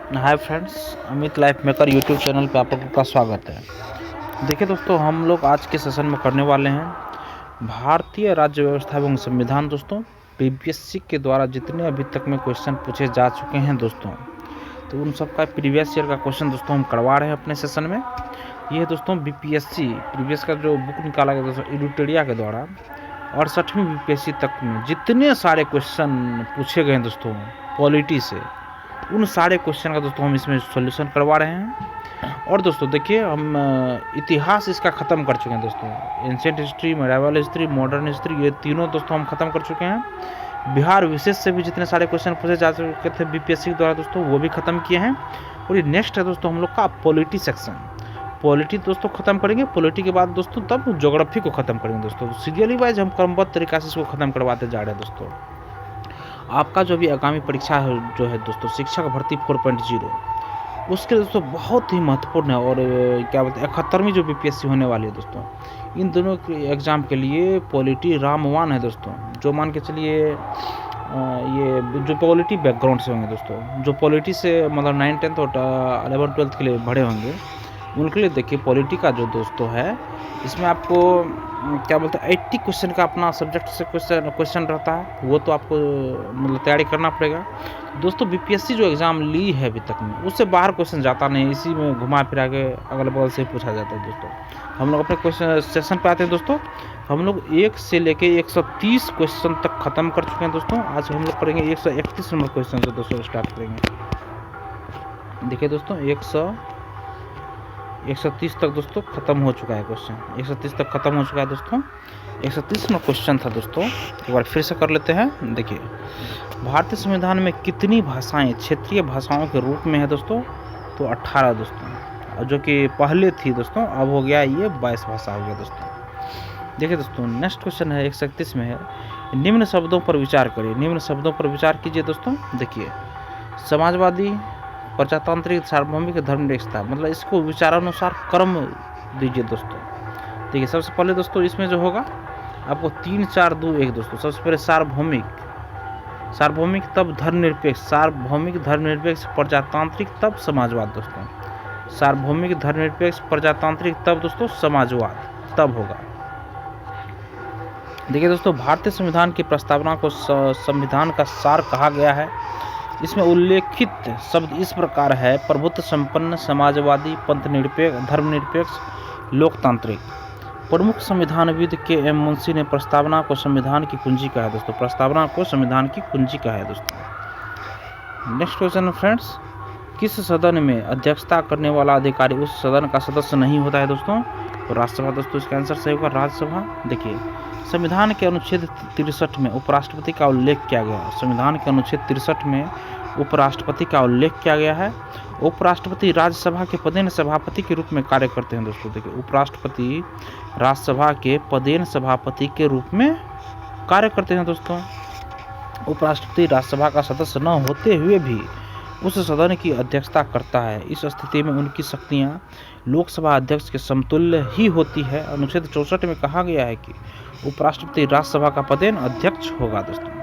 Hi friends, Amit life maker YouTube channel पे आप लोगों का स्वागत है। देखिए दोस्तों, हम लोग आज के सेशन में करने वाले हैं भारतीय राज्य व्यवस्था एवं संविधान। दोस्तों, पीपीएससी के द्वारा जितने अभी तक में क्वेश्चन पूछे जा चुके हैं दोस्तों, तो उन सब का प्रीवियस ईयर का क्वेश्चन दोस्तों हम करवा रहे हैं अपने सेशन में। ये दोस्तों बीपीएससी प्रीवियस का जो बुक निकाला गया दोस्तों एडुटेरिया के द्वारा 68वीं बीपीएससी तक में जितने सारे क्वेश्चन पूछे गए हैं दोस्तों पॉलिटी से, उन सारे क्वेश्चन का दोस्तों हम इसमें सॉल्यूशन करवा रहे हैं। और दोस्तों देखिए, हम इतिहास इसका ख़त्म कर चुके हैं दोस्तों। Ancient history, medieval history, modern history, ये तीनों दोस्तों हम ख़त्म कर चुके हैं। बिहार विशेष से भी जितने सारे क्वेश्चन पूछे जा चुके थे बीपीएससी के द्वारा दोस्तों, वो भी ख़त्म किए हैं। और ये नेक्स्ट है दोस्तों हम लोग का पॉलिटी सेक्शन। पॉलिटी दोस्तों ख़त्म करेंगे। पॉलिटी के बाद दोस्तों तब ज्योग्राफी को ख़त्म करेंगे दोस्तों। सीरियली वाइज हम क्रमबद्ध तरीक़ा से इसको ख़त्म करवाते जा रहे हैं दोस्तों। आपका जो भी आगामी परीक्षा है जो है दोस्तों शिक्षक भर्ती 4.0, उसके दोस्तों बहुत ही महत्वपूर्ण है। और क्या बोलते हैं 71वीं जो बीपीएससी होने वाली है दोस्तों, इन दोनों के एग्ज़ाम के लिए पॉलिटी रामवान है दोस्तों। जो मान के चलिए ये जो पॉलिटी बैकग्राउंड से होंगे दोस्तों, जो पॉलिटी से मतलब 9, 10 और 11, 12 के लिए भरे होंगे, उनके लिए देखिए पॉलिटी का जो दोस्तों है, इसमें आपको क्या बोलते हैं 80 क्वेश्चन का अपना सब्जेक्ट से क्वेश्चन रहता है। वो तो आपको मतलब तैयारी करना पड़ेगा दोस्तों। बीपीएससी जो एग्ज़ाम ली है अभी तक में, उससे बाहर क्वेश्चन जाता नहीं, इसी में घुमा फिरा के अगल बगल से पूछा जाता है दोस्तों। हम लोग अपने क्वेश्चन सेशन पे आते हैं दोस्तों। हम लोग 1 से लेके 130 क्वेश्चन तक ख़त्म कर चुके हैं दोस्तों। आज हम लोग करेंगे 131 नंबर क्वेश्चन से दोस्तों स्टार्ट करेंगे। देखिए दोस्तों 130 तक दोस्तों ख़त्म हो चुका है क्वेश्चन। 130 तक ख़त्म हो चुका है दोस्तों। 130 में क्वेश्चन था दोस्तों, एक बार फिर से कर लेते हैं। देखिए, भारतीय संविधान में कितनी भाषाएं क्षेत्रीय भाषाओं के रूप में है दोस्तों? तो 18 दोस्तों, जो कि पहले थी दोस्तों, अब हो गया ये 22 भाषा हो गया दोस्तों। देखिए दोस्तों, नेक्स्ट क्वेश्चन है 131 में है, निम्न शब्दों पर विचार करिए। निम्न शब्दों पर विचार कीजिए दोस्तों। देखिए, समाजवादी, प्रजातांत्रिक, सार्वभौमिक, धर्मनिरपेक्षता, मतलब इसको विचारानुसार क्रम दीजिए दोस्तों। देखिए, सबसे पहले दोस्तों इसमें जो होगा आपको 3, 4, 2, 1 दोस्तों। सबसे पहले सार्वभौमिक तब धर्मनिरपेक्ष, सार्वभौमिक धर्मनिरपेक्ष प्रजातांत्रिक तब समाजवाद दोस्तों। सार्वभौमिक धर्मनिरपेक्ष प्रजातांत्रिक तब दोस्तों समाजवाद तब होगा। देखिए दोस्तों, भारतीय संविधान की प्रस्तावना को संविधान का सार कहा गया है। इसमें उल्लेखित शब्द इस प्रकार है: प्रभुत्व संपन्न, समाजवादी, पंथ निरपेक्ष, धर्मनिरपेक्ष, लोकतांत्रिक। प्रमुख संविधानविद के एम मुंशी ने प्रस्तावना को संविधान की कुंजी कहा है दोस्तों। प्रस्तावना को संविधान की कुंजी कहा है दोस्तों। नेक्स्ट क्वेश्चन फ्रेंड्स, किस सदन में अध्यक्षता करने वाला अधिकारी उस सदन का सदस्य नहीं होता है दोस्तों? तो राज्यसभा दोस्तों, इसका आंसर सही होगा राज्यसभा। देखिए, संविधान के अनुच्छेद 63 में उपराष्ट्रपति का उल्लेख किया गया है। संविधान के अनुच्छेद 63 में उपराष्ट्रपति का उल्लेख किया गया है। उपराष्ट्रपति राज्यसभा के पदेन सभापति के रूप में कार्य करते हैं दोस्तों। देखिए, उपराष्ट्रपति राज्यसभा के पदेन सभापति के रूप में कार्य करते हैं दोस्तों। उपराष्ट्रपति राज्यसभा का सदस्य न होते हुए भी उस सदन की अध्यक्षता करता है। इस स्थिति में उनकी शक्तियां लोकसभा अध्यक्ष के समतुल्य ही होती है। अनुच्छेद 64 में कहा गया है कि उपराष्ट्रपति राज्यसभा का पदेन अध्यक्ष होगा दोस्तों।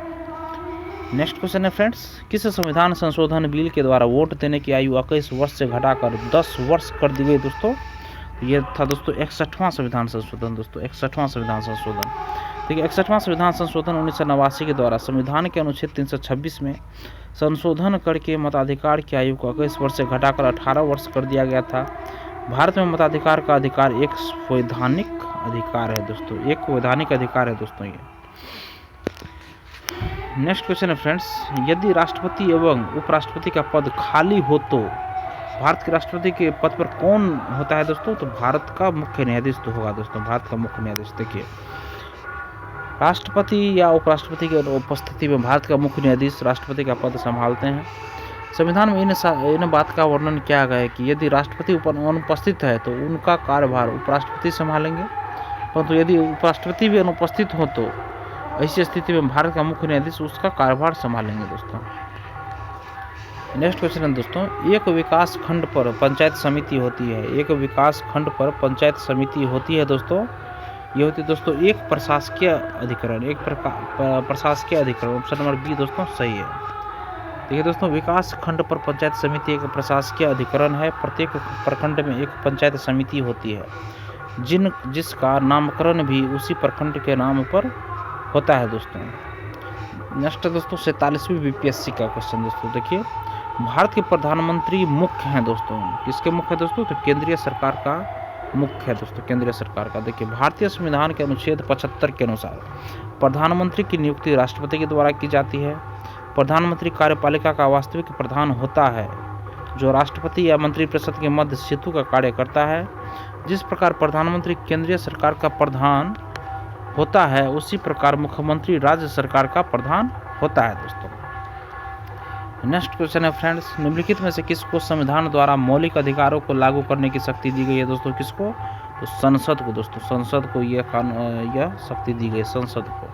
नेक्स्ट क्वेश्चन है फ्रेंड्स, किस संविधान संशोधन बिल के द्वारा वोट देने की आयु 21 वर्ष से घटाकर 10 वर्ष कर दी गई दोस्तों? ये था दोस्तों 61वां संविधान संशोधन दोस्तों। 61वां संविधान संशोधन। देखिए, 61वां संविधान संशोधन 1989 के द्वारा संविधान के अनुच्छेद 326 में संशोधन करके मताधिकार की आयु को 21 वर्ष से घटाकर 18 वर्ष कर दिया गया था। भारत में मताधिकार का अधिकार एक वैधानिक अधिकार है दोस्तों। एक वैधानिक अधिकार है दोस्तों ये। नेक्स्ट क्वेश्चन है फ्रेंड्स, यदि राष्ट्रपति एवं उपराष्ट्रपति का पद खाली हो तो भारत के राष्ट्रपति के पद पर कौन होता है दोस्तों? तो भारत का मुख्य न्यायाधीश तो होगा दोस्तों। भारत का मुख्य न्यायाधीश। देखिए, राष्ट्रपति या उपराष्ट्रपति की उपस्थिति में भारत का मुख्य न्यायाधीश राष्ट्रपति का पद संभालते हैं। संविधान में इन बात का वर्णन किया गया है कि यदि राष्ट्रपति अनुपस्थित है तो उनका कार्यभार उपराष्ट्रपति संभालेंगे, परंतु यदि उपराष्ट्रपति भी अनुपस्थित हो तो ऐसी स्थिति में भारत का मुख्य न्यायाधीश उसका कार्यभार संभालेंगे दोस्तों। नेक्स्ट क्वेश्चन है दोस्तों, एक विकास खंड पर पंचायत समिति होती है। एक विकास खंड पर पंचायत समिति होती है दोस्तों। ये होती है दोस्तों एक प्रशासकीय अधिकरण। एक प्रशासकीय अधिकरण। ऑप्शन नंबर बी दोस्तों सही है। देखिए दोस्तों, विकास खंड पर पंचायत समिति एक प्रशासकीय अधिकरण है। प्रत्येक प्रखंड में एक पंचायत समिति होती है जिसका नामकरण भी उसी प्रखंड के नाम पर होता है दोस्तों। नेक्स्ट दोस्तों 47वीं बीपीएससी का क्वेश्चन दोस्तों देखिए, भारत के प्रधानमंत्री मुख्य हैं दोस्तों। किसके मुख्य है दोस्तों? तो केंद्रीय सरकार का मुख्य है दोस्तों, केंद्रीय सरकार का। देखिए, भारतीय संविधान के अनुच्छेद 75 के अनुसार प्रधानमंत्री की नियुक्ति राष्ट्रपति के द्वारा की जाती है। प्रधानमंत्री कार्यपालिका का वास्तविक प्रधान होता है, जो राष्ट्रपति या मंत्रिपरिषद के मध्य सेतु का कार्य करता है। जिस प्रकार प्रधानमंत्री केंद्रीय सरकार का प्रधान होता है, उसी प्रकार मुख्यमंत्री राज्य सरकार का प्रधान होता है दोस्तों। नेक्स्ट क्वेश्चन है फ्रेंड्स, निम्नलिखित में से किसको संविधान द्वारा मौलिक अधिकारों को लागू करने की शक्ति दी गई है दोस्तों? किसको? तो संसद को दोस्तों, संसद को यह शक्ति दी गई, संसद को।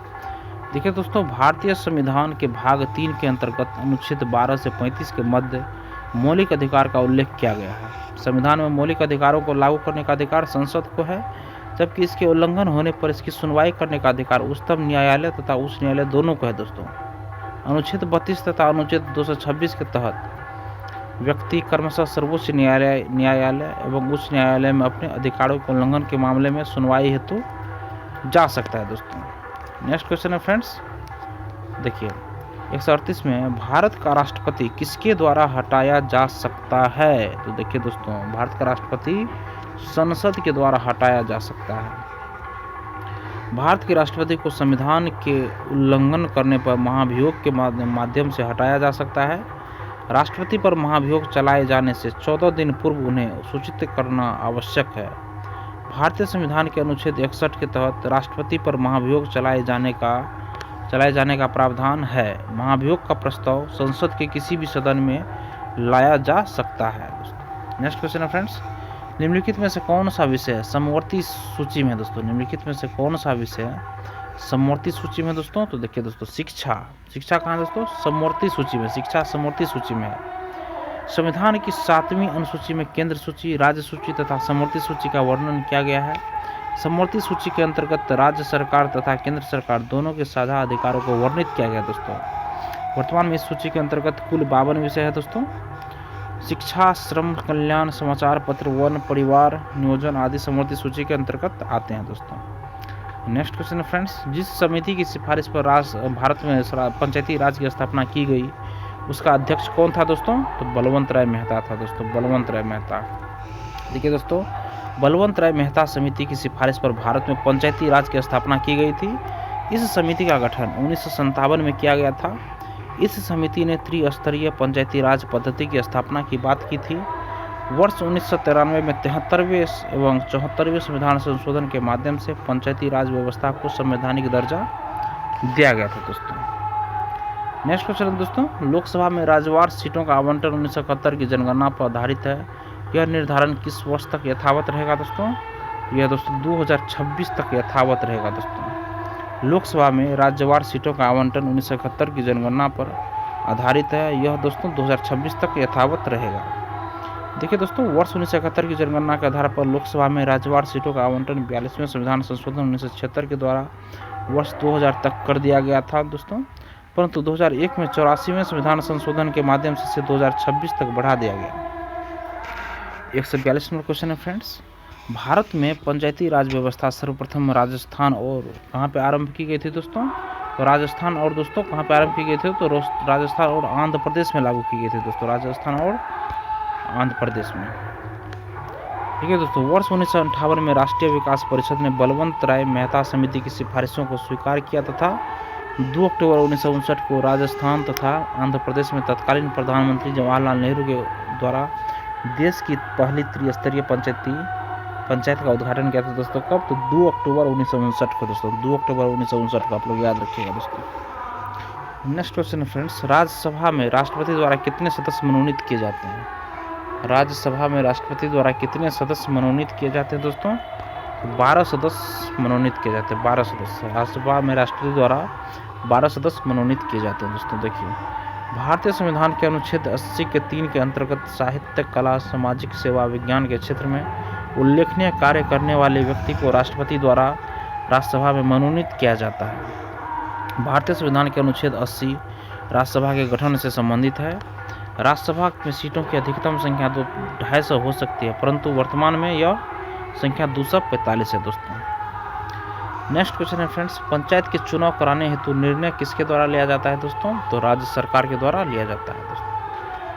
देखिए दोस्तों, भारतीय संविधान के भाग 3 के अंतर्गत अनुच्छेद 12 से 35 के मध्य मौलिक अधिकार का उल्लेख किया गया है। संविधान में मौलिक अधिकारों को लागू करने का अधिकार संसद को है, जबकि इसके उल्लंघन होने पर इसकी सुनवाई करने का अधिकार उच्चतम न्यायालय तथा उच्च न्यायालय दोनों को है दोस्तों। अनुच्छेद 32 तथा अनुच्छेद 226 के तहत व्यक्ति क्रमशः सर्वोच्च न्यायालय एवं उच्च न्यायालय में अपने अधिकारों के उल्लंघन के मामले में सुनवाई हेतु जा सकता है दोस्तों। नेक्स्ट क्वेश्चन है फ्रेंड्स, देखिए 138 में भारत का राष्ट्रपति किसके द्वारा हटाया जा सकता है? तो देखिए दोस्तों, भारत का राष्ट्रपति संसद के द्वारा हटाया जा सकता है। भारत के राष्ट्रपति को संविधान के उल्लंघन करने पर महाभियोग के माध्यम से हटाया जा सकता है। राष्ट्रपति पर महाभियोग चलाए जाने से 14 दिन पूर्व उन्हें सूचित करना आवश्यक है। भारतीय संविधान के अनुच्छेद 61 के तहत राष्ट्रपति पर महाभियोग चलाए जाने का प्रावधान है। महाभियोग का प्रस्ताव संसद के किसी भी सदन में लाया जा सकता है। नेक्स्ट क्वेश्चन है फ्रेंड्स, निम्नलिखित में से कौन सा विषय समवर्ती सूची में दोस्तों? निम्नलिखित में से कौन सा विषय समवर्ती सूची में दोस्तों? तो देखिए दोस्तों, शिक्षा कहाँ दोस्तों? समवर्ती सूची में, शिक्षा समवर्ती सूची में है। संविधान की 7वीं अनुसूची में केंद्र सूची, राज्य सूची तथा समवर्ती सूची का वर्णन किया गया है। समवर्ती सूची के अंतर्गत राज्य सरकार तथा केंद्र सरकार दोनों के साझा अधिकारों को वर्णित किया गया दोस्तों। वर्तमान में इस सूची के अंतर्गत कुल 52 विषय है दोस्तों। शिक्षा, श्रम कल्याण, समाचार पत्र, वन, परिवार नियोजन आदि समवर्ती सूची के अंतर्गत आते हैं दोस्तों। नेक्स्ट क्वेश्चन है फ्रेंड्स, जिस समिति की सिफारिश पर भारत में पंचायती राज की स्थापना की गई, उसका अध्यक्ष कौन था दोस्तों? तो बलवंत राय मेहता था दोस्तों, बलवंत राय मेहता। देखिए दोस्तों, बलवंत राय मेहता समिति की सिफारिश पर भारत में पंचायती राज की स्थापना की गई थी। इस समिति का गठन 1957 में किया गया था। इस समिति ने त्रिस्तरीय पंचायती राज पद्धति की स्थापना की बात की थी। वर्ष 1993 में 73वें एवं 74वें संविधान संशोधन के माध्यम से पंचायती राज व्यवस्था को संवैधानिक दर्जा दिया गया था दोस्तों। नेक्स्ट क्वेश्चन दोस्तों, लोकसभा में राज्यवार सीटों का आवंटन 1971 की जनगणना पर आधारित है। यह निर्धारण किस वर्ष तक यथावत रहेगा दोस्तों? यह दोस्तों 2026 तक यथावत रहेगा दोस्तों। लोकसभा में राज्यवार सीटों का आवंटन 1971 की जनगणना पर आधारित है। यह दोस्तों 2026 तक यथावत रहेगा। देखिए दोस्तों, वर्ष 1971 की जनगणना के आधार पर लोकसभा में राज्यवार सीटों का आवंटन 42वें संविधान संशोधन 1976 के द्वारा वर्ष 2000 तक कर दिया गया था दोस्तों, परंतु 2001 में 84वें संविधान संशोधन के माध्यम से 2026 तक बढ़ा दिया गया। 142 नंबर क्वेश्चन है फ्रेंड्स, भारत में पंचायती राज व्यवस्था सर्वप्रथम राजस्थान और कहाँ पे आरंभ की गई थी दोस्तों? तो राजस्थान और दोस्तों कहाँ पे आरंभ की गई थी? तो राजस्थान और आंध्र प्रदेश में लागू की गई थी दोस्तों, राजस्थान और आंध्र प्रदेश में। ठीक है दोस्तों, वर्ष 1958 में राष्ट्रीय विकास परिषद ने बलवंत राय मेहता समिति की सिफारिशों को स्वीकार किया तथा 2 अक्टूबर 1959 को राजस्थान तथा आंध्र प्रदेश में तत्कालीन प्रधानमंत्री जवाहरलाल नेहरू के द्वारा देश की पहली त्रिस्तरीय पंचायत का उद्घाटन किया था दोस्तों। कब? तो 2 अक्टूबर 1959 को दोस्तों, 2 अक्टूबर 1959 को आप लोग याद रखिएगा दोस्तों। नेक्स्ट क्वेश्चन है फ्रेंड्स, राज्यसभा में राष्ट्रपति द्वारा कितने सदस्य मनोनीत किए जाते हैं? राज्यसभा में राष्ट्रपति द्वारा कितने सदस्य मनोनीत किए जाते हैं दोस्तों? 12 सदस्य मनोनीत किए जाते हैं, 12 सदस्य। राज्यसभा में राष्ट्रपति द्वारा 12 सदस्य मनोनीत किए जाते हैं दोस्तों। देखिए, भारतीय संविधान के अनुच्छेद 80 के 3 के अंतर्गत साहित्य, कला, सामाजिक सेवा, विज्ञान के क्षेत्र में उल्लेखनीय कार्य करने वाले व्यक्ति को राष्ट्रपति द्वारा राज्यसभा में मनोनीत किया जाता है। भारतीय संविधान के अनुच्छेद 80 राज्यसभा के गठन से संबंधित है। राज्यसभा में सीटों की अधिकतम संख्या 250 हो सकती है, परंतु वर्तमान में यह संख्या 245 है दोस्तों। नेक्स्ट क्वेश्चन है फ्रेंड्स, पंचायत के चुनाव कराने हेतु निर्णय किसके द्वारा लिया जाता है दोस्तों? तो राज्य सरकार के द्वारा लिया जाता है दोस्तों।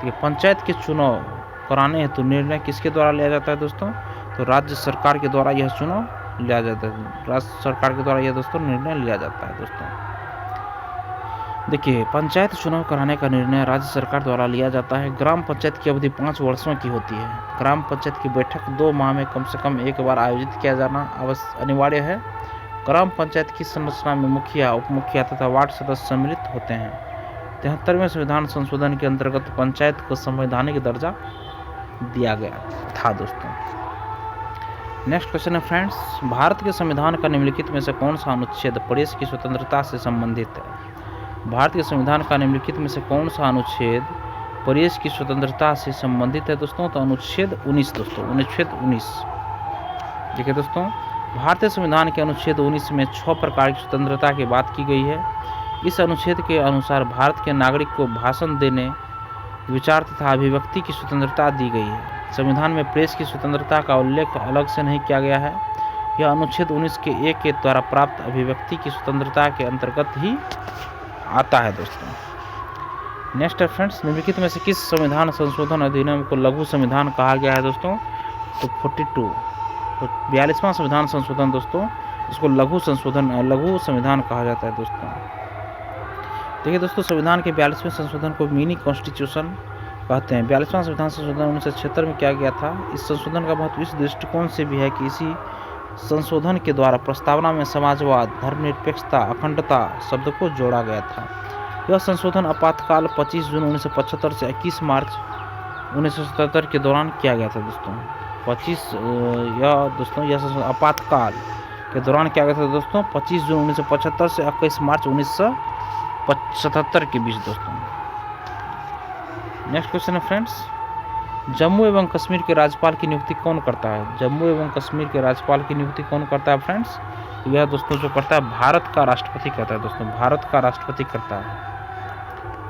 तो पंचायत के चुनाव कराने हेतु निर्णय किसके द्वारा लिया जाता है दोस्तों? तो राज्य सरकार के द्वारा यह चुनाव लिया जाता है। राज्य सरकार के द्वारा यह दोस्तों निर्णय लिया जाता है दोस्तों। देखिए, पंचायत चुनाव कराने का निर्णय राज्य सरकार द्वारा लिया जाता है। ग्राम पंचायत की अवधि 5 वर्षों की होती है। ग्राम पंचायत की बैठक 2 माह में कम से कम एक बार आयोजित किया जाना अनिवार्य है। ग्राम पंचायत की संरचना में मुखिया, उप मुखिया तथा वार्ड सदस्य सम्मिलित होते हैं। 73वें संविधान संशोधन के अंतर्गत पंचायत को संवैधानिक दर्जा दिया गया था दोस्तों। नेक्स्ट क्वेश्चन है फ्रेंड्स, भारत के संविधान का निम्नलिखित में से कौन सा अनुच्छेद प्रेस की स्वतंत्रता से संबंधित है? भारत के संविधान का निम्नलिखित में से कौन सा अनुच्छेद प्रेस की स्वतंत्रता से संबंधित है दोस्तों? तो अनुच्छेद 19 दोस्तों, अनुच्छेद 19। देखिए दोस्तों, भारतीय संविधान के अनुच्छेद 19 में 6 प्रकार की स्वतंत्रता की बात की गई है। इस अनुच्छेद के अनुसार भारत के नागरिक को भाषण देने, विचार तथा अभिव्यक्ति की स्वतंत्रता दी गई है। संविधान में प्रेस की स्वतंत्रता का उल्लेख अलग से नहीं किया गया है। यह अनुच्छेद 19 के 1 के द्वारा प्राप्त अभिव्यक्ति की स्वतंत्रता के अंतर्गत ही आता है दोस्तों। नेक्स्ट है फ्रेंड्स, निम्नलिखित में से किस संविधान संशोधन अधिनियम को लघु संविधान कहा गया है दोस्तों? तो 42, तो 42वां संविधान संशोधन दोस्तों, इसको लघु संविधान कहा जाता है दोस्तों। देखिए दोस्तों, संविधान के 42वें संशोधन को मिनी कॉन्स्टिट्यूशन कहते हैं। 42वां संविधान संशोधन 1976 में किया गया था। इस संशोधन का महत्व इस दृष्टिकोण से भी है कि इसी संशोधन के द्वारा प्रस्तावना में समाजवाद, धर्मनिरपेक्षता, अखंडता शब्द को जोड़ा गया था। यह संशोधन आपातकाल 25 जून 1975 से 21 मार्च 1977 के दौरान किया गया था दोस्तों। यह आपातकाल के दौरान किया गया था दोस्तों, 25 जून 1975 से 21 मार्च 1977 के बीच दोस्तों। नेक्स्ट क्वेश्चन है फ्रेंड्स, जम्मू एवं कश्मीर के राज्यपाल की नियुक्ति कौन करता है? जम्मू एवं कश्मीर के राज्यपाल की नियुक्ति कौन करता है फ्रेंड्स? यह दोस्तों जो करता है भारत का राष्ट्रपति करता है दोस्तों, भारत का राष्ट्रपति करता है।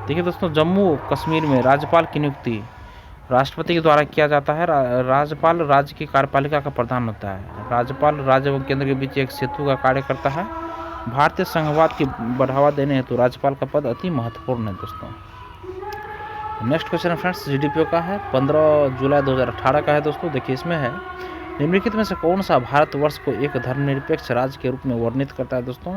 देखिए दोस्तों, जम्मू कश्मीर में राज्यपाल की नियुक्ति राष्ट्रपति के द्वारा किया जाता है। राज्यपाल राज्य की कार्यपालिका का प्रधान होता है। राज्यपाल राज्य एवं केंद्र के बीच एक सेतु का कार्य करता है। भारतीय संघवाद की बढ़ावा देने हेतु राज्यपाल का पद अति महत्वपूर्ण है दोस्तों। नेक्स्ट क्वेश्चन है फ्रेंड्स, जीडीपी का है, 15 जुलाई 2018 का है दोस्तों। देखिए, इसमें है, निम्नलिखित में से कौन सा भारतवर्ष को एक धर्मनिरपेक्ष राज्य के रूप में वर्णित करता है दोस्तों?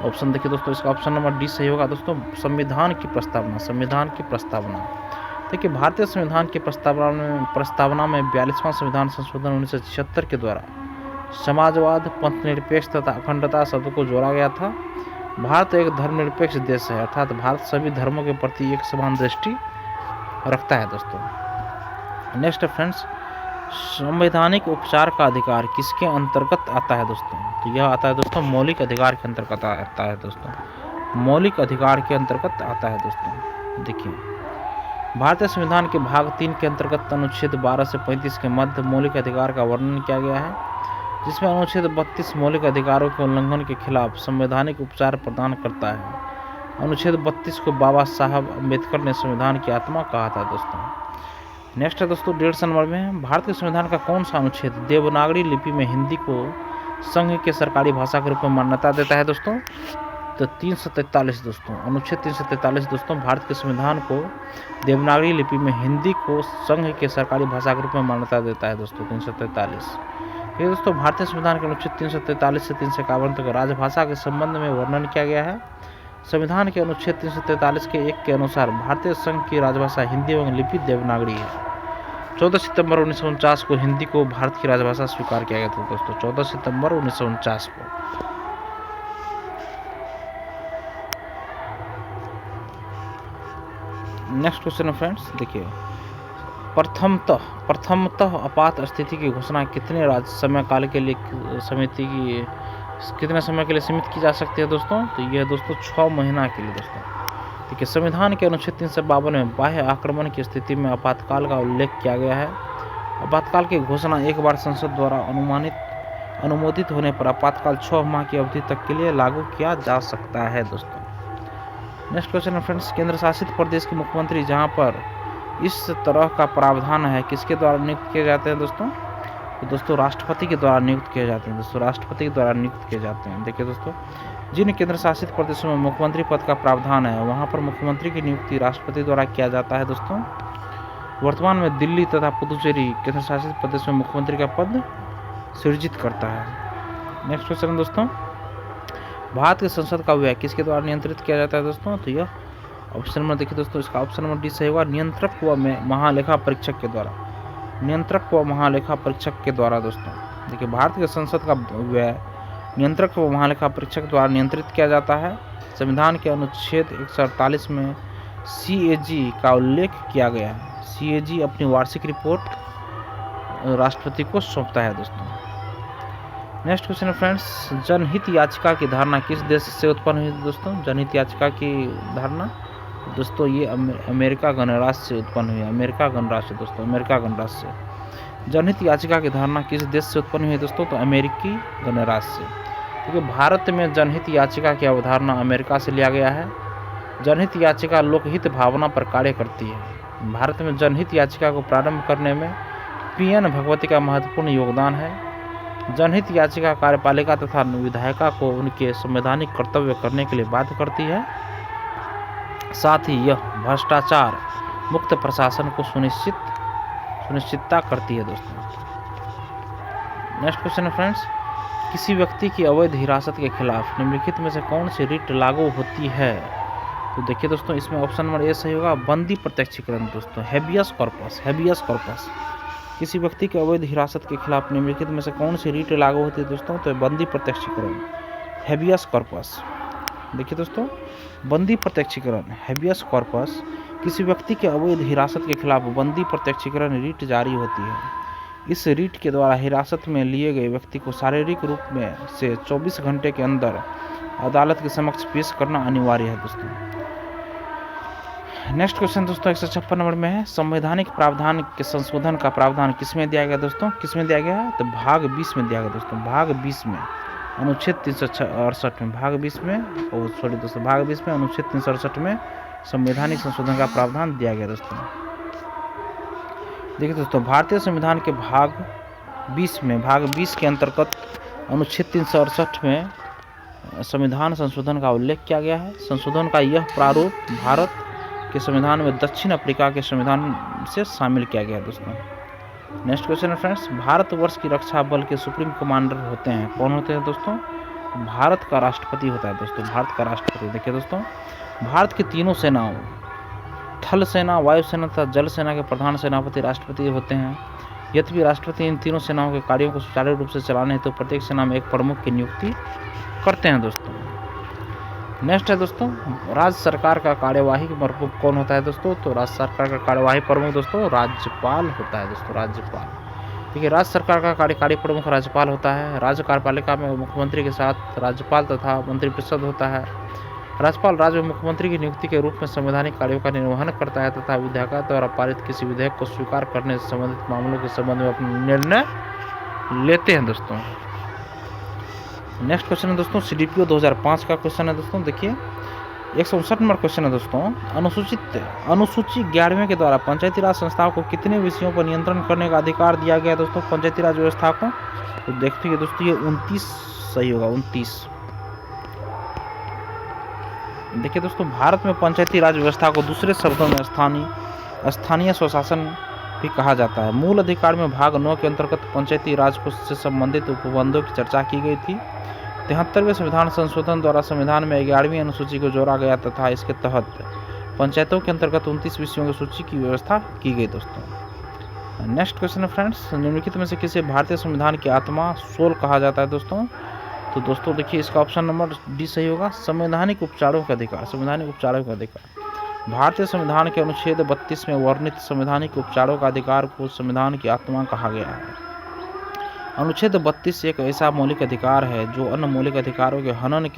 ऑप्शन देखिए दोस्तों, इसका ऑप्शन नंबर डी सही होगा दोस्तों, संविधान की प्रस्तावना। संविधान की प्रस्तावना। देखिए, भारतीय संविधान की प्रस्तावना में 42वां संविधान संशोधन 1976 के द्वारा समाजवाद, पंथनिरपेक्ष तथा अखंडता शब्द को जोड़ा गया था। भारत एक धर्मनिरपेक्ष देश है, अर्थात भारत सभी धर्मों के प्रति एक समान दृष्टि रखता है दोस्तों। नेक्स्ट फ्रेंड्स, संवैधानिक उपचार का अधिकार किसके अंतर्गत आता है दोस्तों? तो यह आता है दोस्तों मौलिक अधिकार के अंतर्गत आता है दोस्तों, मौलिक अधिकार के अंतर्गत आता है दोस्तों। देखिए, भारतीय संविधान के भाग 3 के अंतर्गत अनुच्छेद 12 से 35 के मध्य मौलिक अधिकार का वर्णन किया गया है, जिसमें अनुच्छेद 32 मौलिक अधिकारों के उल्लंघन के खिलाफ संवैधानिक उपचार प्रदान करता है। अनुच्छेद 32 को बाबा साहब अम्बेडकर ने संविधान की आत्मा कहा था दोस्तों। नेक्स्ट है दोस्तों 150 नंबर में, भारत के संविधान का कौन सा अनुच्छेद देवनागरी लिपि में हिंदी को संघ के सरकारी भाषा के रूप में मान्यता देता है दोस्तों? तो 343 दोस्तों, अनुच्छेद 343 दोस्तों भारत के संविधान को देवनागरी लिपि में हिंदी को संघ के सरकारी भाषा के रूप में मान्यता देता है दोस्तों, 343। ये दोस्तों भारतीय संविधान के अनुच्छेद 343 से 351 तक राजभाषा के संबंध में वर्णन किया गया है। संविधान के अनुच्छेद 343 के 1 के अनुसार भारतीय संघ की राजभाषा हिंदी एवं लिपि देवनागरी है। 14 सितंबर 1949 को हिंदी को भारत की राजभाषा स्वीकार किया गया था दोस्तों, 14 सितंबर 1949 को। नेक्स्ट क्वेश्चन है फ्रेंड्स, देखिए, प्रथमतः आपात स्थिति की घोषणा कितने समय के लिए सीमित की जा सकती है दोस्तों? तो यह दोस्तों 6 महीना के लिए दोस्तों। देखिए, संविधान के अनुच्छेद 352 में बाह्य आक्रमण की स्थिति में आपातकाल का उल्लेख किया गया है। आपातकाल की घोषणा एक बार संसद द्वारा अनुमोदित होने पर आपातकाल 6 माह की अवधि तक के लिए लागू किया जा सकता है दोस्तों। नेक्स्ट क्वेश्चन है फ्रेंड्स, केंद्र शासित प्रदेश के मुख्यमंत्री जहां पर इस तरह का प्रावधान है किसके द्वारा नियुक्त किए जाते हैं दोस्तों? तो दोस्तों राष्ट्रपति के द्वारा नियुक्त किए जाते हैं दोस्तों, राष्ट्रपति के द्वारा नियुक्त किए जाते हैं। देखिए दोस्तों, जिन केंद्र शासित प्रदेशों में मुख्यमंत्री पद का प्रावधान है वहां पर मुख्यमंत्री की नियुक्ति राष्ट्रपति द्वारा किया जाता है दोस्तों। वर्तमान में दिल्ली तथा पुदुचेरी केंद्र शासित प्रदेश में मुख्यमंत्री का पद सृजित करता है। नेक्स्ट क्वेश्चन है दोस्तों, भारत की संसद का व्यय किसके द्वारा नियंत्रित किया जाता है दोस्तों? तो यह ऑप्शन नंबर देखिए दोस्तों, इसका ऑप्शन नंबर डी सही होगा, नियंत्रक व महालेखा परीक्षक के द्वारा, नियंत्रक व महालेखा परीक्षक के द्वारा। दोस्तों देखिए, भारत की संसद का व्यय नियंत्रक व महालेखा परीक्षक द्वारा नियंत्रित किया जाता है। संविधान के अनुच्छेद 148 में CAG का उल्लेख किया गया है। CAG अपनी वार्षिक रिपोर्ट राष्ट्रपति को सौंपता है दोस्तों। नेक्स्ट क्वेश्चन है फ्रेंड्स, जनहित याचिका की धारणा किस देश से उत्पन्न हुई दोस्तों? जनहित याचिका की धारणा दोस्तों ये अमेरिका गणराज्य से उत्पन्न हुई है, अमेरिका गणराज्य दोस्तों, अमेरिका गणराज्य से। जनहित याचिका की धारणा किस देश से उत्पन्न हुई है दोस्तों? तो अमेरिकी गणराज्य से। क्योंकि भारत में जनहित याचिका की अवधारणा अमेरिका से लिया गया है। जनहित याचिका लोकहित भावना पर कार्य करती है। भारत में जनहित याचिका को प्रारंभ करने में PN भगवती का महत्वपूर्ण योगदान है। जनहित याचिका कार्यपालिका तथा विधायिका को उनके संवैधानिक कर्तव्य करने के लिए बाध्य करती है। साथ ही यह भ्रष्टाचार मुक्त प्रशासन को सुनिश्चितता करती है दोस्तों। नेक्स्ट क्वेश्चन है फ्रेंड्स, किसी व्यक्ति की अवैध हिरासत के खिलाफ निम्नलिखित में से कौन सी रिट लागू होती है? तो देखिए दोस्तों, इसमें ऑप्शन नंबर ए सही होगा, बंदी प्रत्यक्षीकरण दोस्तों, हेबियस कॉर्पस, हेबियस कॉर्पस। किसी व्यक्ति के अवैध हिरासत के खिलाफ निम्नलिखित में से कौन सी रिट लागू होती है दोस्तों? तो बंदी प्रत्यक्षीकरण, हेबियस कॉर्पस। देखिए दोस्तों, बंदी प्रत्यक्षीकरण, हेबियस कॉर्पस, किसी व्यक्ति के अवैध हिरासत के खिलाफ बंदी प्रत्यक्षीकरण रिट जारी होती है। इस रिट के द्वारा हिरासत में लिए गए व्यक्ति को शारीरिक रूप में से 24 घंटे के अंदर अदालत के समक्ष पेश करना अनिवार्य है दोस्तों। नेक्स्ट क्वेश्चन दोस्तों 156 नंबर में है, संवैधानिक प्रावधान के संशोधन का प्रावधान किसमें दिया गया दोस्तों? किसमें दिया गया है? तो भाग 20 में दिया गया दोस्तों, भाग 20 में, अनुच्छेद 368 में, भाग 20 में, और सॉरी दोस्तों, भाग 20 में अनुच्छेद 368 में संवैधानिक संशोधन का प्रावधान दिया गया दोस्तों। देखिए दोस्तों, भारतीय संविधान के भाग 20 में, भाग 20 के अंतर्गत अनुच्छेद 368 में संविधान संशोधन का उल्लेख किया गया है। संशोधन का यह प्रारूप भारत के संविधान में दक्षिण अफ्रीका के संविधान से शामिल किया गया दोस्तों। नेक्स्ट क्वेश्चन है फ्रेंड्स, भारतवर्ष की रक्षा बल के सुप्रीम कमांडर होते हैं, कौन होते हैं दोस्तों? भारत का राष्ट्रपति होता है दोस्तों, भारत का राष्ट्रपति। देखिए दोस्तों, भारत की तीनों सेनाओं, थल सेना, वायु सेना तथा जल सेना के प्रधान सेनापति राष्ट्रपति होते हैं। यद्यपि राष्ट्रपति इन तीनों सेनाओं के कार्यों को सुचारू रूप से चलाने हेतु प्रत्येक सेना में एक प्रमुख की नियुक्ति करते हैं दोस्तों। नेक्स्ट है दोस्तों, राज्य सरकार का कार्यवाही प्रमुख कौन होता है दोस्तों? तो राज्य सरकार का कार्यवाही प्रमुख दोस्तों राज्यपाल होता है दोस्तों, राज्यपाल। देखिए, राज्य सरकार का कार्यकारी प्रमुख राज्यपाल होता है। राज्य कार्यपालिका में मुख्यमंत्री के साथ राज्यपाल तथा मंत्रिपरिषद होता है। राज्यपाल राज्य में मुख्यमंत्री की नियुक्ति के रूप में संवैधानिक कार्यों का निर्वहन करता है तथा विधायक द्वारा पारित किसी विधेयक को स्वीकार करने से संबंधित मामलों के संबंध में अपने निर्णय लेते हैं दोस्तों। नेक्स्ट क्वेश्चन है दोस्तों, CDPO 2005 का क्वेश्चन है दोस्तों। देखिए, 159 नंबर क्वेश्चन है दोस्तों, अनुसूची 11वें के द्वारा पंचायती राज संस्थाओं को कितने विषयों पर नियंत्रण करने का अधिकार दिया गया दोस्तों पंचायती राज व्यवस्था को? तो देखते हैं दोस्तों, ये 29 सही होगा, 29। देखिए दोस्तों, भारत में पंचायती राज व्यवस्था को दूसरे शब्दों में स्थानीय स्वशासन भी कहा जाता है। मूल अधिकार में भाग 9 के अंतर्गत पंचायती राज से संबंधित उपबंधों की चर्चा की गई थी। 73वें संविधान संशोधन द्वारा संविधान में 11वीं अनुसूची को जोड़ा गया तथा इसके तहत पंचायतों के अंतर्गत 29 विषयों की सूची की व्यवस्था की गई दोस्तों। नेक्स्ट क्वेश्चन है फ्रेंड्स, निम्नलिखित में से किसे भारतीय संविधान की आत्मा सोल कहा जाता है दोस्तों? तो दोस्तों देखिए, इसका ऑप्शन नंबर डी सही होगा, संवैधानिक उपचारों का अधिकार, संवैधानिक उपचारों का अधिकार। भारतीय संविधान के अनुच्छेद 32 में वर्णित संवैधानिक उपचारों का अधिकार को संविधान की आत्मा कहा गया है। अनुच्छेद 32 एक ऐसा मौलिक अधिकार है जो अन्य मौलिक अधिकारों के हनन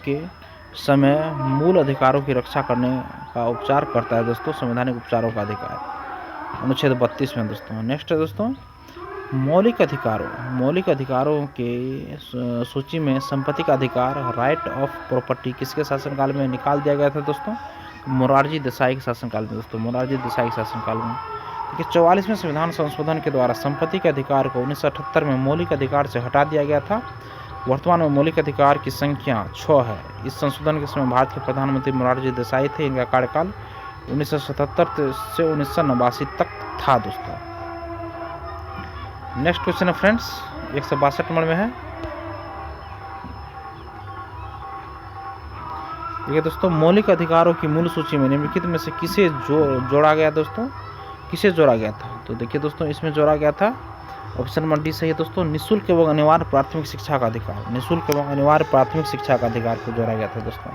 के समय मूल अधिकारों की रक्षा करने का उपचार करता है दोस्तों, संवैधानिक उपचारों का अधिकार अनुच्छेद 32 में दोस्तों। नेक्स्ट है दोस्तों, मौलिक अधिकारों के सूची में संपत्ति का अधिकार, राइट ऑफ प्रॉपर्टी, किसके शासनकाल में निकाल दिया गया था दोस्तों? मोरारजी देसाई के शासनकाल में दोस्तों, मोरारजी देसाई के शासनकाल में। देखिए 44वें संविधान संशोधन के द्वारा संपत्ति के अधिकार को 1978 में मौलिक अधिकार से हटा दिया गया था। वर्तमान में मौलिक अधिकार की संख्या 6 है। इस संशोधन के समय भारत के प्रधानमंत्री मोरारजी देसाई थे। इनका कार्यकाल 1977 से 1989 तक था दोस्तों। नेक्स्ट क्वेश्चन है फ्रेंड्स, 162 नंबर में है। देखिए दोस्तों, मौलिक अधिकारों की मूल सूची में निम्नलिखित में से किसे जोड़ा गया दोस्तों? किसे जोड़ा गया था? तो देखिए दोस्तों, इसमें जोड़ा गया था ऑप्शन नंबर डी सही है दोस्तों, निःशुल्क एवं अनिवार्य प्राथमिक शिक्षा का अधिकार। निःशुल्क एवं अनिवार्य प्राथमिक शिक्षा का अधिकार को जोड़ा गया था दोस्तों।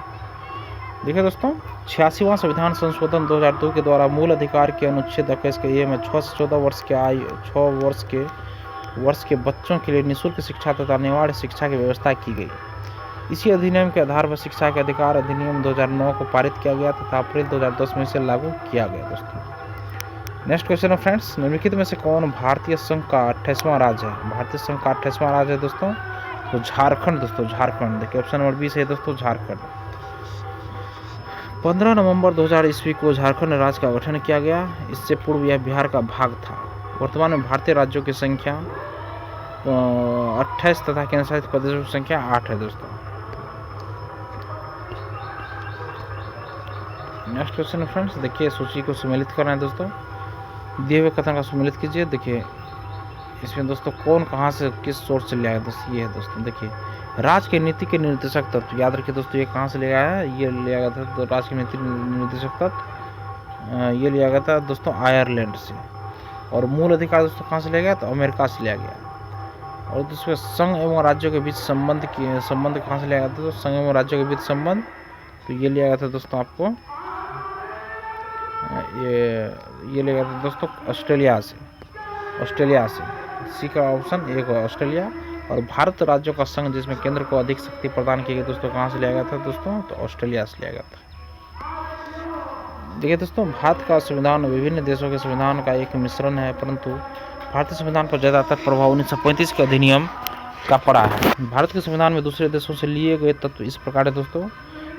देखिए दोस्तों, 86वां संविधान संशोधन 2002 के द्वारा मूल अधिकार के अनुच्छेद 21 के ये में 6 से 14 वर्ष के आयु 6 वर्ष के बच्चों के लिए निःशुल्क शिक्षा तथा अनिवार्य शिक्षा की व्यवस्था की गई। इसी अधिनियम के आधार पर शिक्षा के अधिकार अधिनियम 2009 को पारित किया गया तथा अप्रैल 2010 में इसे लागू किया गया दोस्तों। नेक्स्ट क्वेश्चन है फ्रेंड्स, निम्नलिखित में से कौन भारतीय संघ का 28वां राज्य है? भारतीय संघ का 28वां राज्य है दोस्तों, तो झारखंड दोस्तों, झारखंड। देखिए ऑप्शन नंबर बी सही है दोस्तों, झारखंड। 15 नवंबर 2000 ईस्वी को झारखंड राज्य का गठन किया गया। इससे पूर्व यह बिहार का भाग था। वर्तमान में भारतीय राज्यों की संख्या 28 तथा केंद्र शासित प्रदेशों की संख्या 8 है दोस्तों। नेक्स्ट क्वेश्चन है फ्रेंड्स, देखिए सूची को सम्मिलित करना है दोस्तों। दिए हुए कथन का सम्मिलित कीजिए। देखिए इसमें दोस्तों कौन कहाँ से किस सोर्स से लिया है दोस्तों? ये है दोस्तों, देखिए राज्य के नीति के निर्देशक तत्व, याद रखिए दोस्तों, ये कहाँ से लिया है? ये लिया गया था तो राज्य के नीति निर्देशक तत्व ये लिया गया था दोस्तों आयरलैंड से। और मूल अधिकार दोस्तों कहाँ से लिया गया? तो अमेरिका से लिया गया। और दोस्तों संघ एवं राज्यों के बीच संबंध कहाँ से लिया गया था? तो संघ एवं राज्यों के बीच संबंध, तो ये लिया गया था दोस्तों आपको ये लिया गया था दोस्तों ऑस्ट्रेलिया से। सी का ऑप्शन एक है ऑस्ट्रेलिया। और भारत राज्यों का संघ जिसमें केंद्र को अधिक शक्ति प्रदान की गई दोस्तों, कहाँ से लिया गया था दोस्तों? तो ऑस्ट्रेलिया से लिया गया था। देखिए दोस्तों, भारत का संविधान विभिन्न देशों के संविधान का एक मिश्रण है, परंतु भारतीय संविधान पर ज़्यादातर प्रभाव 1935 के अधिनियम का पड़ा है। भारत के संविधान में दूसरे देशों से लिए गए तत्व इस प्रकार है दोस्तों।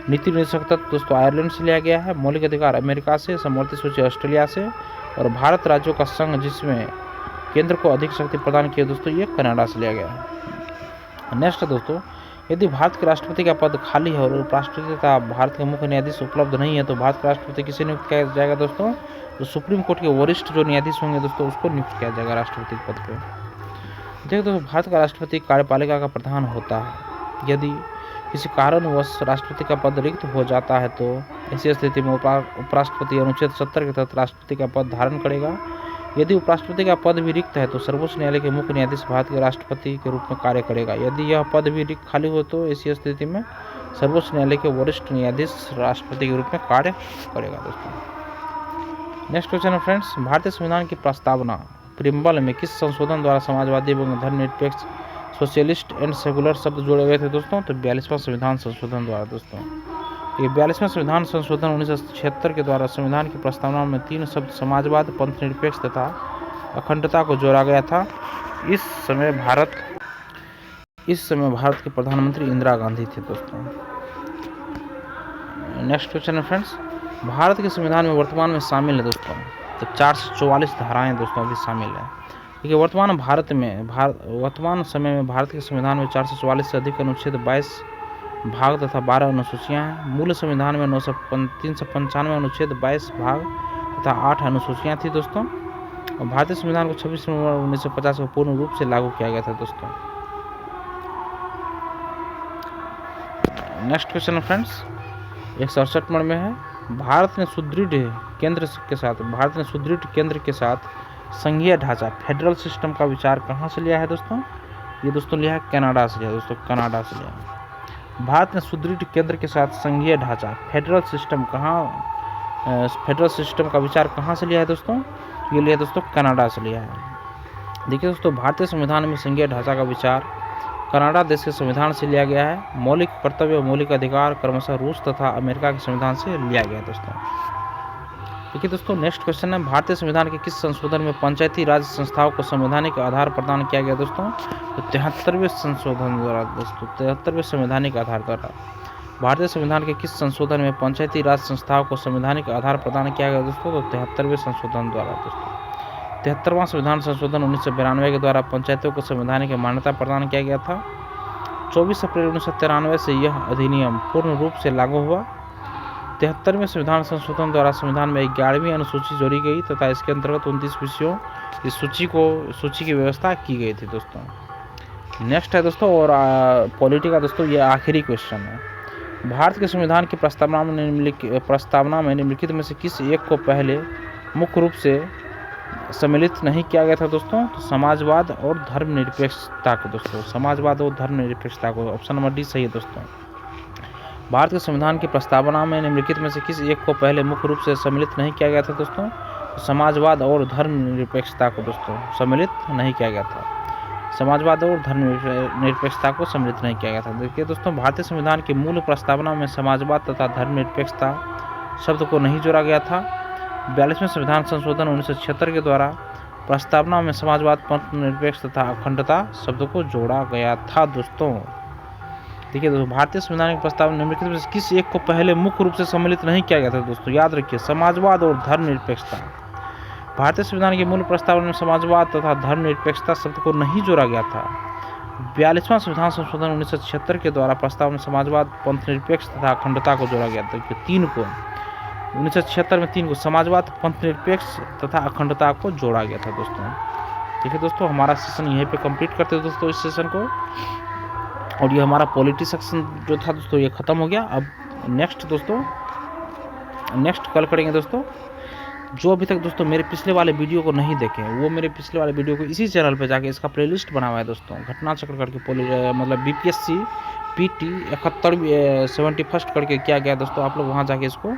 नीति निर्देशक तत्व दोस्तों आयरलैंड से लिया गया है। मौलिक अधिकार अमेरिका से, समवर्ती सूची ऑस्ट्रेलिया से। और भारत राज्यों का संघ जिसमें केंद्र को अधिक शक्ति प्रदान किया दोस्तों, ये कनाडा से लिया गया है। नेक्स्ट दोस्तों, यदि भारत के राष्ट्रपति का पद खाली है और उपराष्ट्रपति तथा भारत के मुख्य न्यायाधीश उपलब्ध नहीं है तो भारत के राष्ट्रपति किसे नियुक्त किया जाएगा दोस्तों? तो सुप्रीम कोर्ट के वरिष्ठ जो न्यायाधीश होंगे दोस्तों, उसको नियुक्त किया जाएगा राष्ट्रपति के पद पर। देखिए दोस्तों, भारत का राष्ट्रपति कार्यपालिका का प्रधान होता है। यदि किसी कारणवश राष्ट्रपति का पद रिक्त हो जाता है तो ऐसी स्थिति में उपराष्ट्रपति अनुच्छेद 70 के तहत राष्ट्रपति का पद धारण करेगा। यदि उपराष्ट्रपति का पद भी रिक्त है तो सर्वोच्च न्यायालय के मुख्य न्यायाधीश भारत के राष्ट्रपति के रूप में कार्य करेगा। यदि यह पद भी रिक्त खाली हो तो ऐसी स्थिति में सर्वोच्च न्यायालय के वरिष्ठ न्यायाधीश राष्ट्रपति के रूप में कार्य करेगा दोस्तों। नेक्स्ट क्वेश्चन है फ्रेंड्स, भारतीय संविधान की प्रस्तावना प्रियम्बल में किस संशोधन द्वारा समाजवादी एवं धर्मनिरपेक्ष सोशलिस्ट एंड सेकुलर शब्द जोड़े गए थे दोस्तों? तो 42वां संविधान संशोधन द्वारा दोस्तों। ये 42वां संविधान संशोधन 1976 के द्वारा संविधान की प्रस्तावना में 3 शब्द समाजवाद, पंथ निरपेक्ष तथा अखंडता को जोड़ा गया था। इस समय भारत के प्रधानमंत्री इंदिरा गांधी थे दोस्तों। नेक्स्ट क्वेश्चन है फ्रेंड्स, भारत के संविधान में वर्तमान में शामिल है दोस्तों, तो 444 धाराएं दोस्तों अभी शामिल है। देखिए वर्तमान समय में भारत के संविधान में 444 से अधिक अनुच्छेद, 22 भाग तथा 12 अनुसूचियां हैं। मूल संविधान में 395 अनुच्छेद, 22 भाग तथा 8 अनुसूचियां थी दोस्तों। और भारतीय संविधान को 26 नवंबर 1950 को पूर्ण रूप से लागू किया गया था दोस्तों। नेक्स्ट क्वेश्चन है फ्रेंड्स, 168 नंबर में है, भारत ने सुदृढ़ केंद्र के साथ संघीय ढांचा फेडरल सिस्टम का विचार कहाँ से लिया है दोस्तों? ये दोस्तों लिया है कनाडा से लिया दोस्तों, कनाडा से लिया। भारत ने सुदृढ़ केंद्र के साथ संघीय ढांचा फेडरल सिस्टम का विचार कहाँ से लिया है दोस्तों? ये लिया दोस्तों कनाडा से लिया है। देखिए दोस्तों, भारतीय संविधान में संघीय ढांचा का विचार कनाडा देश के संविधान से लिया गया है। मौलिक कर्तव्य और मौलिक अधिकार क्रमशः रूस तथा अमेरिका के संविधान से लिया गया दोस्तों। देखिए दोस्तों, नेक्स्ट क्वेश्चन है, भारतीय संविधान के किस संशोधन में पंचायती राज संस्थाओं को संवैधानिक आधार प्रदान किया गया दोस्तों? तो 73वें संशोधन द्वारा दोस्तों, 73वें संवैधानिक आधार द्वारा। भारतीय संविधान के किस संशोधन में पंचायती राज संस्थाओं को संवैधानिक आधार प्रदान किया गया दोस्तों? तो 73वें संशोधन द्वारा दोस्तों। 73वां संविधान संशोधन 1992 के द्वारा पंचायतों को संवैधानिक मान्यता प्रदान किया गया था। 24 अप्रैल 1993 से यह अधिनियम पूर्ण रूप से लागू हुआ। 73वें संविधान संशोधन द्वारा संविधान में 11वीं अनुसूची जोड़ी गई तथा इसके अंतर्गत 29 विषयों इस सूची की व्यवस्था की गई थी दोस्तों। नेक्स्ट है दोस्तों, और पॉलिटी का दोस्तों ये आखिरी क्वेश्चन है। भारत के संविधान की प्रस्तावना में निम्नलिखित में से किस एक को पहले मुख्य रूप से सम्मिलित नहीं किया गया था दोस्तों? तो समाजवाद और धर्मनिरपेक्षता को दोस्तों, समाजवाद और धर्मनिरपेक्षता को। ऑप्शन नंबर डी सही है दोस्तों। भारत के संविधान की प्रस्तावना में निम्नलिखित में से किस एक को पहले मुख्य रूप से सम्मिलित नहीं किया गया था दोस्तों? तो समाजवाद और धर्मनिरपेक्षता को दोस्तों सम्मिलित नहीं किया गया था। समाजवाद और धर्मनिरपेक्षता को सम्मिलित नहीं किया गया था। देखिए दोस्तों, भारतीय संविधान की मूल प्रस्तावना में समाजवाद तथा धर्मनिरपेक्षता शब्द को नहीं जोड़ा गया था। 42वें संविधान संशोधन 1976 के द्वारा प्रस्तावना में समाजवाद, पंथ निरपेक्ष तथा अखंडता शब्द को जोड़ा गया था दोस्तों। देखिए दोस्तों, भारतीय संविधान की प्रस्तावना निम्नलिखित में से किस एक को पहले मुख्य रूप से सम्मिलित नहीं किया गया था दोस्तों? याद रखिए, समाजवाद और धर्मनिरपेक्षता। भारतीय संविधान की मूल प्रस्तावना में समाजवाद तथा धर्मनिरपेक्षता शब्द को नहीं जोड़ा गया था। 42वां संविधान संशोधन 1976 के द्वारा प्रस्तावना में समाजवाद, पंथ निरपेक्ष तथा अखंडता को जोड़ा गया था। 1976 में 3 को समाजवाद, पंथ निरपेक्ष तथा अखंडता को जोड़ा गया था दोस्तों। ठीक है दोस्तों, हमारा सेशन यहीं पे कंप्लीट करते हैं दोस्तों इस सेशन को। और ये हमारा पॉलिटी सेक्शन जो था दोस्तों ये ख़त्म हो गया। अब नेक्स्ट कल करेंगे दोस्तों। जो अभी तक दोस्तों मेरे पिछले वाले वीडियो को नहीं देखे वो मेरे पिछले वाले वीडियो को इसी चैनल पे जाके इसका प्लेलिस्ट बना हुआ है दोस्तों। घटना चक्र करके मतलब BPSC PT 71 करके किया गया दोस्तों। आप लोग वहाँ जाके इसको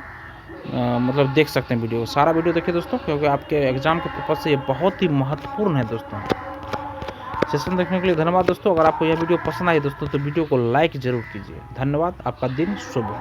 मतलब देख सकते हैं वीडियो को। सारा वीडियो देखिए दोस्तों, क्योंकि आपके एग्जाम के पर्पज से ये बहुत ही महत्वपूर्ण है दोस्तों। सेशन देखने के लिए धन्यवाद दोस्तों। अगर आपको यह वीडियो पसंद आई दोस्तों तो वीडियो को लाइक जरूर कीजिए। धन्यवाद, आपका दिन शुभ हो।